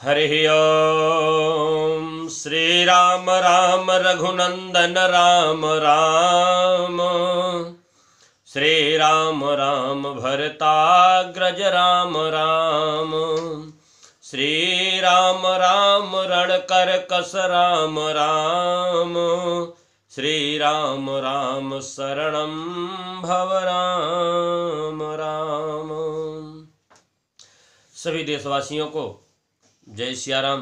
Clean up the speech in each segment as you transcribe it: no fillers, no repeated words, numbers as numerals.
हरि ओम। श्री राम राम रघुनंदन राम राम। श्री राम राम भरताग्रज राम राम। श्री राम राम रणकर कस राम राम। श्री राम राम शरणं भव राम राम। सभी देशवासियों को जय सिया राम।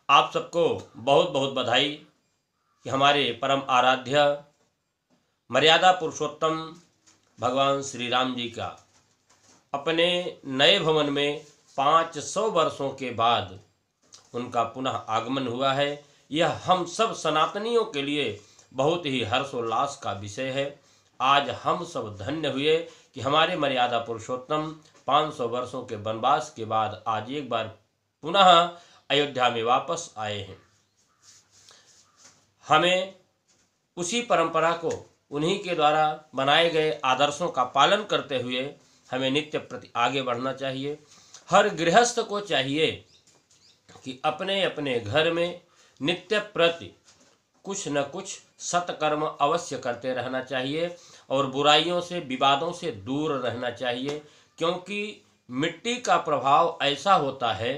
आप सबको बहुत बहुत बधाई कि हमारे परम आराध्य मर्यादा पुरुषोत्तम भगवान श्री राम जी का अपने नए भवन में 500 वर्षों के बाद उनका पुनः आगमन हुआ है। यह हम सब सनातनियों के लिए बहुत ही हर्षोल्लास का विषय है। आज हम सब धन्य हुए कि हमारे मर्यादा पुरुषोत्तम 500 वर्षों के वनवास के बाद आज एक बार पुनः अयोध्या में वापस आए हैं। हमें उसी परंपरा को, उन्हीं के द्वारा बनाए गए आदर्शों का पालन करते हुए हमें नित्य प्रति आगे बढ़ना चाहिए। हर गृहस्थ को चाहिए कि अपने अपने घर में नित्य प्रति कुछ न कुछ सत्कर्म अवश्य करते रहना चाहिए और बुराइयों से, विवादों से दूर रहना चाहिए। क्योंकि मिट्टी का प्रभाव ऐसा होता है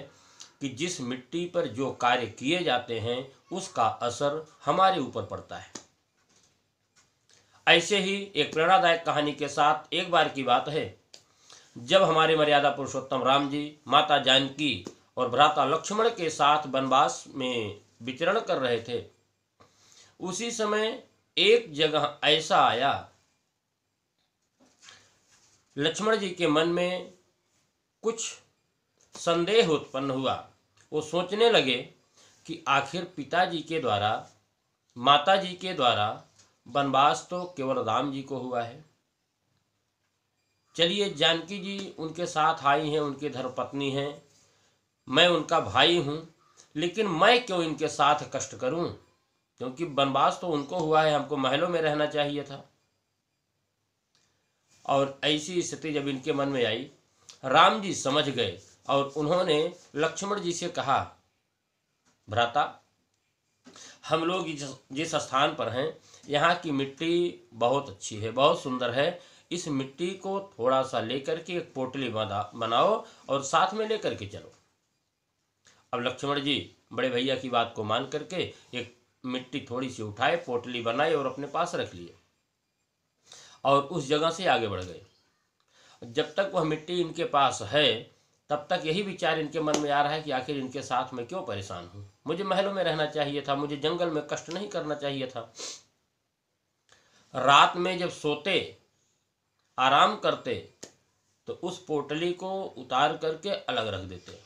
कि जिस मिट्टी पर जो कार्य किए जाते हैं उसका असर हमारे ऊपर पड़ता है। ऐसे ही एक प्रेरणादायक कहानी के साथ एक बार की बात है, जब हमारे मर्यादा पुरुषोत्तम राम जी माता जानकी और भ्राता लक्ष्मण के साथ वनवास में विचरण कर रहे थे, उसी समय एक जगह ऐसा आया, लक्ष्मण जी के मन में कुछ संदेह उत्पन्न हुआ। वो सोचने लगे कि आखिर पिताजी के द्वारा, माताजी के द्वारा वनवास तो केवल राम जी को हुआ है। चलिए, जानकी जी उनके साथ आई हैं, उनके धर्मपत्नी हैं, मैं उनका भाई हूँ, लेकिन मैं क्यों इनके साथ कष्ट करूँ? क्योंकि वनवास तो उनको हुआ है, हमको महलों में रहना चाहिए था। और ऐसी स्थिति जब इनके मन में आई, राम जी समझ गए और उन्होंने लक्ष्मण जी से कहा, भ्राता, हम लोग जिस स्थान पर हैं यहाँ की मिट्टी बहुत अच्छी है, बहुत सुंदर है। इस मिट्टी को थोड़ा सा लेकर के एक पोटली बनाओ और साथ में लेकर के चलो। अब लक्ष्मण जी बड़े भैया की बात को मान करके एक मिट्टी थोड़ी सी उठाए, पोटली बनाई और अपने पास रख लिए और उस जगह से आगे बढ़ गए। जब तक वह मिट्टी इनके पास है तब तक यही विचार इनके मन में आ रहा है कि आखिर इनके साथ मैं क्यों परेशान हूँ, मुझे महलों में रहना चाहिए था, मुझे जंगल में कष्ट नहीं करना चाहिए था। रात में जब सोते, आराम करते, तो उस पोटली को उतार करके अलग रख देते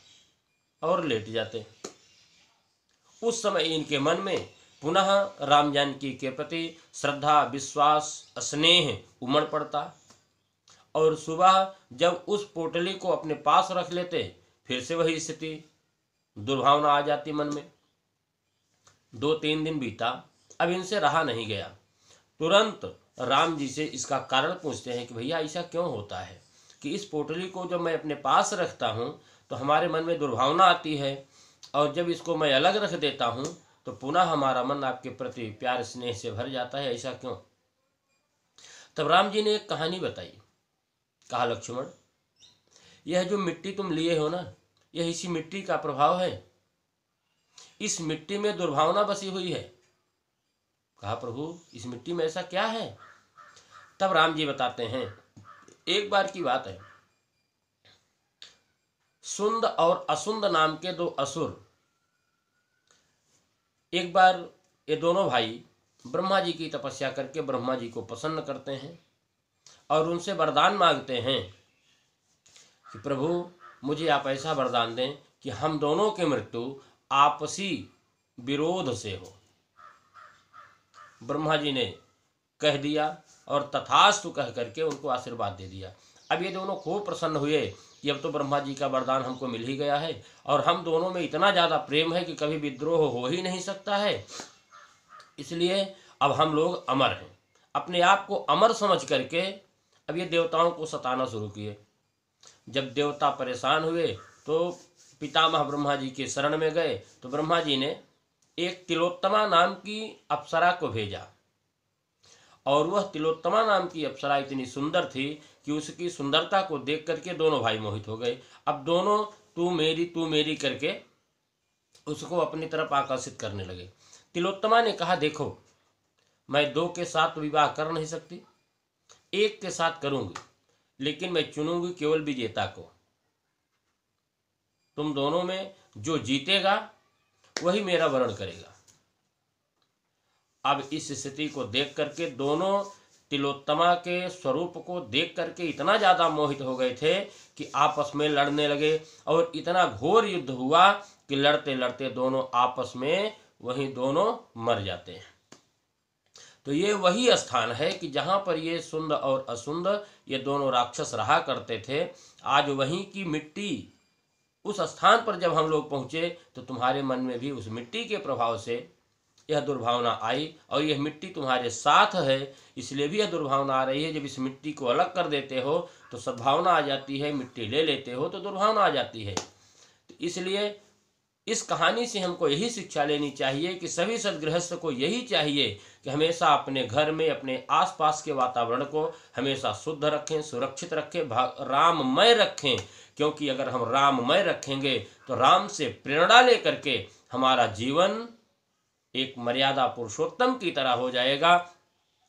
और लेट जाते। उस समय इनके मन में पुनः राम जानकी के प्रति श्रद्धा, विश्वास, स्नेह उमड़ पड़ता और सुबह जब उस पोटली को अपने पास रख लेते, फिर से वही स्थिति, दुर्भावना आ जाती मन में। 2-3 दिन बीता, अब इनसे रहा नहीं गया। तुरंत राम जी से इसका कारण पूछते हैं कि भैया ऐसा क्यों होता है कि इस पोटली को जब मैं अपने पास रखता हूँ तो हमारे मन में दुर्भावना आती है और जब इसको मैं अलग रख देता हूँ तो पुनः हमारा मन आपके प्रति प्यार स्नेह से भर जाता है, ऐसा क्यों? तब राम जी ने एक कहानी बताई। कहा, लक्ष्मण, यह जो मिट्टी तुम लिए हो ना, यह इसी मिट्टी का प्रभाव है। इस मिट्टी में दुर्भावना बसी हुई है। कहा, प्रभु, इस मिट्टी में ऐसा क्या है? तब राम जी बताते हैं, एक बार की बात है, सुंद और असुंद नाम के 2 असुर, एक बार ये दोनों भाई ब्रह्मा जी की तपस्या करके ब्रह्मा जी को प्रसन्न करते हैं और उनसे वरदान मांगते हैं कि प्रभु, मुझे आप ऐसा वरदान दें कि हम दोनों की मृत्यु आपसी विरोध से हो। ब्रह्मा जी ने कह दिया और तथास्तु कह करके उनको आशीर्वाद दे दिया। अब ये दोनों खूब प्रसन्न हुए कि अब तो ब्रह्मा जी का वरदान हमको मिल ही गया है और हम दोनों में इतना ज़्यादा प्रेम है कि कभी विद्रोह हो ही नहीं सकता है, इसलिए अब हम लोग अमर हैं। अपने आप को अमर समझ करके अब ये देवताओं को सताना शुरू किए। जब देवता परेशान हुए तो पितामह ब्रह्मा जी के शरण में गए तो ब्रह्मा जी ने एक तिलोत्तमा नाम की अप्सरा को भेजा, और वह तिलोत्तमा नाम की अप्सरा इतनी सुंदर थी कि उसकी सुंदरता को देख करके दोनों भाई मोहित हो गए। अब दोनों तू मेरी करके उसको अपनी तरफ आकर्षित करने लगे। तिलोत्तमा ने कहा, देखो मैं दो के साथ विवाह कर नहीं सकती, एक के साथ करूंगी, लेकिन मैं चुनूंगी केवल विजेता को। तुम दोनों में जो जीतेगा वही मेरा वरण करेगा। अब इस स्थिति को देख करके दोनों तिलोत्तमा के स्वरूप को देख करके इतना ज़्यादा मोहित हो गए थे कि आपस में लड़ने लगे, और इतना घोर युद्ध हुआ कि लड़ते लड़ते दोनों आपस में वहीं दोनों मर जाते हैं। तो ये वही स्थान है कि जहाँ पर ये सुंद और असुंद ये दोनों राक्षस रहा करते थे। आज वहीं की मिट्टी, उस स्थान पर जब हम लोग पहुँचे तो तुम्हारे मन में भी उस मिट्टी के प्रभाव से यह दुर्भावना आई, और यह मिट्टी तुम्हारे साथ है इसलिए भी यह दुर्भावना आ रही है। जब इस मिट्टी को अलग कर देते हो तो सद्भावना आ जाती है, मिट्टी ले लेते हो तो दुर्भावना आ जाती है। तो इसलिए इस कहानी से हमको यही शिक्षा लेनी चाहिए कि सभी सद्गृहस्थ को यही चाहिए कि हमेशा अपने घर में, अपने आसपास के वातावरण को हमेशा शुद्ध रखें, सुरक्षित रखें, राममय रखें। क्योंकि अगर हम राममय रखेंगे तो राम से प्रेरणा लेकर के हमारा जीवन एक मर्यादा पुरुषोत्तम की तरह हो जाएगा,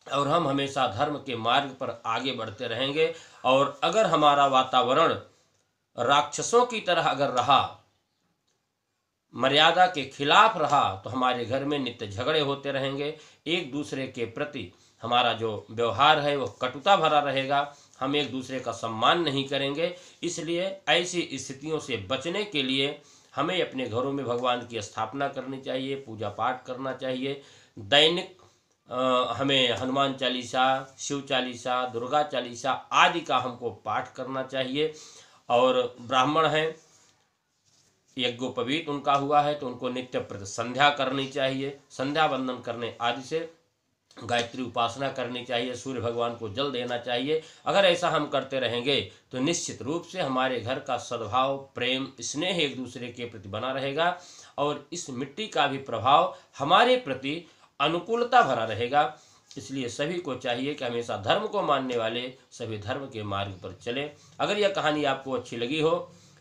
और हम हमेशा धर्म के मार्ग पर आगे बढ़ते रहेंगे। और अगर हमारा वातावरण राक्षसों की तरह अगर रहा, मर्यादा के खिलाफ रहा, तो हमारे घर में नित्य झगड़े होते रहेंगे। एक दूसरे के प्रति हमारा जो व्यवहार है वो कटुता भरा रहेगा, हम एक दूसरे का सम्मान नहीं करेंगे। इसलिए ऐसी स्थितियों से बचने के लिए हमें अपने घरों में भगवान की स्थापना करनी चाहिए, पूजा पाठ करना चाहिए। दैनिक हमें हनुमान चालीसा, शिव चालीसा, दुर्गा चालीसा आदि का हमको पाठ करना चाहिए। और ब्राह्मण हैं, यज्ञोपवीत उनका हुआ है तो उनको नित्य प्रति संध्या करनी चाहिए, संध्या वंदन करने आदि से गायत्री उपासना करनी चाहिए, सूर्य भगवान को जल देना चाहिए। अगर ऐसा हम करते रहेंगे तो निश्चित रूप से हमारे घर का सद्भाव, प्रेम, स्नेह एक दूसरे के प्रति बना रहेगा, और इस मिट्टी का भी प्रभाव हमारे प्रति अनुकूलता भरा रहेगा। इसलिए सभी को चाहिए कि हमेशा धर्म को मानने वाले सभी धर्म के मार्ग पर चलें। अगर यह कहानी आपको अच्छी लगी हो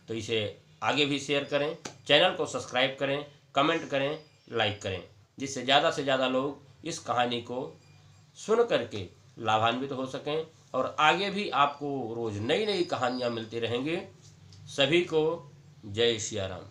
तो इसे आगे भी शेयर करें, चैनल को सब्सक्राइब करें, कमेंट करें, लाइक करें, जिससे ज़्यादा से ज़्यादा लोग इस कहानी को सुन करके लाभान्वित हो सकें, और आगे भी आपको रोज़ नई नई कहानियाँ मिलती रहेंगी। सभी को जय सिया राम।